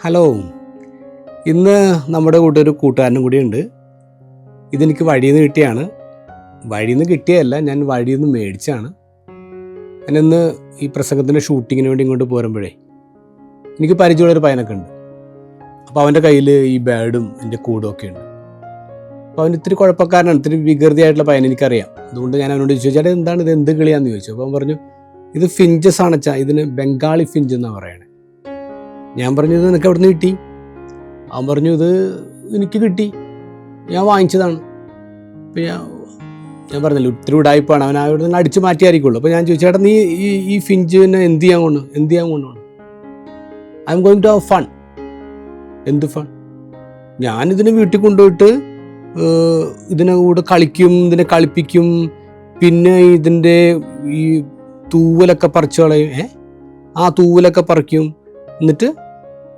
Hello, ഇന്ന് നമ്മുടെ കൂടെ ഒരു കൂട്ടുകാരനും കൂടിയുണ്ട്. ഇതെനിക്ക് വഴിയിൽ നിന്ന് കിട്ടിയാണ്. വഴിയിൽ നിന്ന് കിട്ടിയതല്ല, ഞാൻ വഴിയിൽ നിന്ന് മേടിച്ചാണ്. ഞാനിന്ന് ഈ പ്രസംഗത്തിൻ്റെ ഷൂട്ടിങ്ങിന് വേണ്ടി ഇങ്ങോട്ട് പോരുമ്പോഴേ എനിക്ക് പരിചയമുള്ളൊരു പയ്യനൊക്കെ ഉണ്ട്. അപ്പോൾ അവൻ്റെ കയ്യിൽ ഈ ബാഡും എൻ്റെ കൂടും ഒക്കെ ഉണ്ട്. അപ്പോൾ അവൻ ഇത്തിരി കുഴപ്പക്കാരനാണ്, ഇത്തിരി വികൃതിയായിട്ടുള്ള പയ്യൻ, എനിക്കറിയാം. അതുകൊണ്ട് ഞാൻ അവനോട് ചോദിച്ചു, ചേട്ടാ എന്താണ് ഇത്, എന്ത് കിളിയാന്ന് ചോദിച്ചു. അപ്പോൾ അവൻ പറഞ്ഞു, ഇത് ഫിഞ്ചസ് ആണ് ചാ, ഇതിന് ബംഗാളി ഫിഞ്ച് എന്നാണ് പറയണേ. ഞാൻ പറഞ്ഞു, ഇത് നിനക്ക് എവിടെ നിന്ന് കിട്ടി? അവൻ പറഞ്ഞു, ഇത് എനിക്ക് കിട്ടി, ഞാൻ വാങ്ങിച്ചതാണ്. അപ്പോൾ ഞാൻ പറഞ്ഞല്ലോ, ഒത്തിരി ഉടായ്പാണ്, അവൻ അവിടെ നിന്ന് അടിച്ച് മാറ്റിയായിരിക്കുള്ളൂ. അപ്പോൾ ഞാൻ ചോദിച്ചു, ചേട്ടാ നീ ഈ ഫിഞ്ചിനെ എന്ത് ചെയ്യാൻ കൊണ്ടുപോകണം? I'm going to have fun. എന്ത് ഫൺ? ഞാനിതിനെ വീട്ടിൽ കൊണ്ടുപോയിട്ട് ഇതിനെ കൂടെ കളിക്കും, ഇതിനെ കളിപ്പിക്കും, പിന്നെ ഇതിൻ്റെ ഈ തൂവലൊക്കെ പറിച്ചു കളയും. ആ തൂവലൊക്കെ പറിക്കും. എന്നിട്ട്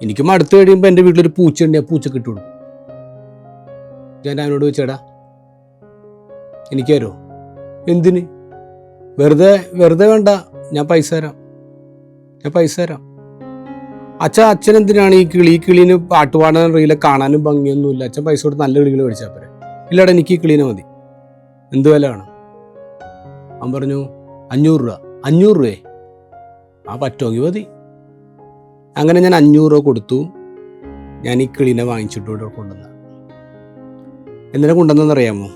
എനിക്ക് മടുത്ത് കഴിയുമ്പോൾ എൻ്റെ വീട്ടിലൊരു പൂച്ചയുണ്ട്, ആ പൂച്ചക്ക് ഇട്ട് കൊടുക്കും. ഞാൻ അവനോട് ചോദിച്ചേടാ എനിക്ക് തരുമോ? എന്തിന്? വെറുതെ വേണ്ട, ഞാൻ പൈസ തരാം. അച്ഛൻ എന്തിനാണ് ഈ കിളീന് പാട്ട് പാടാൻ അറിയില്ല, കാണാനും ഭംഗിയൊന്നുമില്ല, അച്ഛൻ പൈസ കൊടുത്ത് നല്ല കിളികൾ മേടിച്ചാൽ പോരെ. ഇല്ലടാ, എനിക്ക് ഈ കിളീനെ മതി. എന്ത് വില വേണം? അവൻ പറഞ്ഞു 500 രൂപ. 500 രൂപയെ? ആ പറ്റുമെങ്കിൽ മതി. അങ്ങനെ ഞാൻ 500 രൂപ കൊടുത്തു. ഞാൻ ഈ കിളീനെ വാങ്ങിച്ചിട്ട് ഇവിടെ കൊണ്ടുവന്ന. എന്തിനാ കൊണ്ടുവന്നറിയാമോ?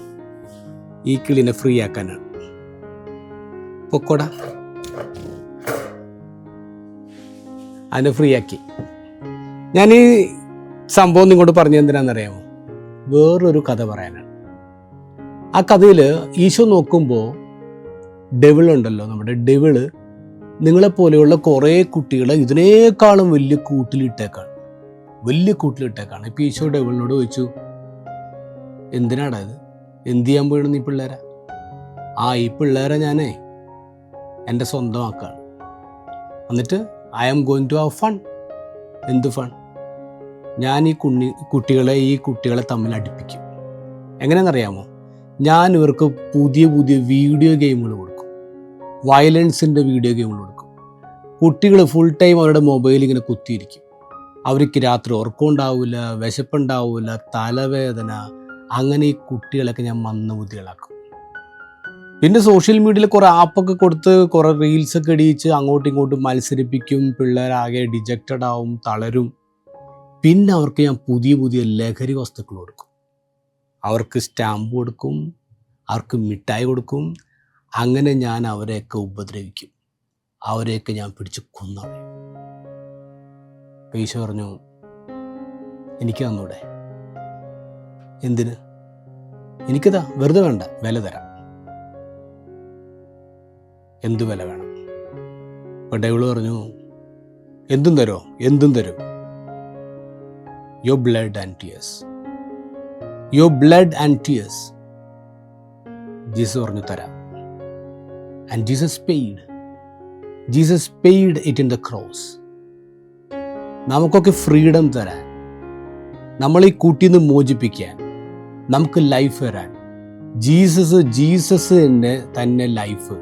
ഈ കിളീനെ ഫ്രീ ആക്കാനാണ്. പൊക്കോടാ. അതിനെ ഫ്രീ ആക്കി. ഞാൻ ഈ സംഭവം നിങ്ങോട്ട് പറഞ്ഞത് എന്തിനാണെന്നറിയാമോ? വേറൊരു കഥ പറയാനാണ്. ആ കഥയിൽ ഈശോ നോക്കുമ്പോൾ ഡെവിളുണ്ടല്ലോ, നമ്മുടെ ഡെവിള് നിങ്ങളെപ്പോലെയുള്ള കുറേ കുട്ടികളെ ഇതിനേക്കാളും വലിയ കൂട്ടിലിട്ടേക്കാണ്. ഇപ്പം ഈശോ ഡെവിളിനോട് ചോദിച്ചു, എന്തിനാടാ ഇത്, എന്ത് ചെയ്യാൻ പോയിടുന്നു ഈ പിള്ളേരെ? ഈ പിള്ളേരെ ഞാനേ എൻ്റെ സ്വന്തമാക്കാണ്. എന്നിട്ട് I am going to have fun. എന്ത് ഫൺ? ഞാൻ ഈ കുട്ടികളെ തമ്മിൽ അടുപ്പിക്കും. എങ്ങനെയാണെന്നറിയാമോ? ഞാൻ ഇവർക്ക് പുതിയ വീഡിയോ ഗെയിമുകൾ കൊടുക്കും, വയലൻസിൻ്റെ വീഡിയോ ഗെയിമുകൾ കൊടുക്കും. കുട്ടികൾ ഫുൾ ടൈം അവരുടെ മൊബൈൽ ഇങ്ങനെ കുത്തിയിരിക്കും. അവർക്ക് രാത്രി ഉറക്കം ഉണ്ടാവില്ല, വിശപ്പുണ്ടാവില്ല, തലവേദന. അങ്ങനെ ഈ കുട്ടികളൊക്കെ ഞാൻ മന്ദബുദ്ധികളാക്കും. പിന്നെ സോഷ്യൽ മീഡിയയിൽ കുറേ ആപ്പൊക്കെ കൊടുത്ത് കുറേ റീൽസൊക്കെ ഇടിയിച്ച് അങ്ങോട്ടും ഇങ്ങോട്ടും മത്സരിപ്പിക്കും. പിള്ളേരാകെ ഡിജക്റ്റഡ് ആവും, തളരും. പിന്നെ അവർക്ക് ഞാൻ പുതിയ ലഹരി വസ്തുക്കൾ കൊടുക്കും. അവർക്ക് സ്റ്റാമ്പ് കൊടുക്കും, അവർക്ക് മിഠായി കൊടുക്കും. അങ്ങനെ ഞാൻ അവരെയൊക്കെ ഉപദ്രവിക്കും, അവരെയൊക്കെ ഞാൻ പിടിച്ച് കൊന്നളയും. ഈശോ പറഞ്ഞു, എനിക്ക് തന്നൂടെ? എന്തിന്? എനിക്കതാ, വെറുതെ വേണ്ട, വില തരാം. എന്തു വില വേണം? അപ്പോൾ ഡെവിൾ പറഞ്ഞു, എന്തും തരും. Your blood and tears. Jesus പറഞ്ഞു തരാം. And Jesus paid it in the cross. നമുക്കൊക്കെ ഫ്രീഡം തരാൻ, നമ്മൾ ഈ കൂട്ടിന്ന് മോചിപ്പിക്കാൻ, നമുക്ക് ലൈഫ് തരാൻ ജീസസ് തന്നെ ലൈഫ്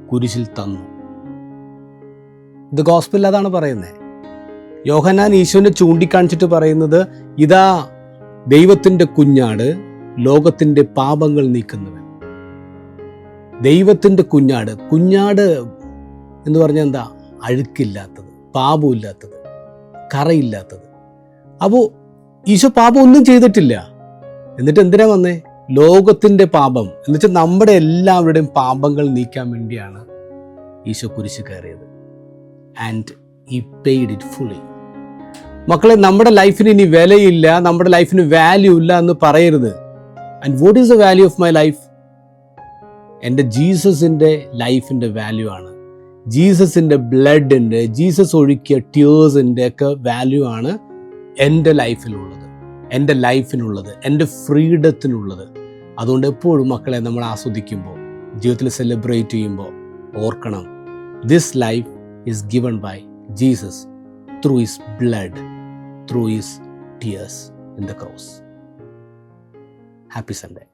കുരിശിൽ തന്നു. ഇത് ഗോസ്പൽ അതാണ് പറയുന്നത്. യോഹന്നാൻ ഈശോനെ ചൂണ്ടിക്കാണിച്ചിട്ട് പറയുന്നത്, ഇതാ ദൈവത്തിൻ്റെ കുഞ്ഞാട്, ലോകത്തിൻ്റെ പാപങ്ങൾ നീക്കുന്നവൻ. ദൈവത്തിൻ്റെ കുഞ്ഞാട് എന്ന് പറഞ്ഞാൽ എന്താ? അഴുക്കില്ലാത്തത്, പാപമില്ലാത്തത്, കറയില്ലാത്തത്. അപ്പോൾ ഈശോ പാപം ഒന്നും ചെയ്തിട്ടില്ല. എന്നിട്ട് എന്തിനാ വന്നേ? ലോകത്തിൻ്റെ പാപം എന്ന് വെച്ചാൽ നമ്മുടെ എല്ലാവരുടെയും പാപങ്ങൾ നീക്കാൻ വേണ്ടിയാണ് ഈശോ കുരിശ് കയറിയത്. And he paid it fully. മക്കളെ, നമ്മുടെ ലൈഫിന് ഇനി വിലയില്ല, നമ്മുടെ ലൈഫിന് വാല്യൂ ഇല്ല എന്ന് പറയരുത്. And what is the value of my life? എൻ്റെ ജീസസിൻ്റെ ലൈഫിൻ്റെ വാല്യൂ ആണ്. ജീസസിൻ്റെ ബ്ലഡിൻ്റെ, ജീസസ് ഒഴുക്കിയ ടീയേഴ്സിൻ്റെ ഒക്കെ വാല്യൂ ആണ് എൻ്റെ ലൈഫിലുള്ളത്, എൻ്റെ ഫ്രീഡത്തിനുള്ളത്. അതുകൊണ്ട് എപ്പോഴും മക്കളെ, നമ്മൾ ആസ്വദിക്കുമ്പോൾ, ജീവിതത്തിൽ സെലിബ്രേറ്റ് ചെയ്യുമ്പോൾ ഓർക്കണം, this life is given by Jesus through his blood, through his tears in the cross. Happy Sunday.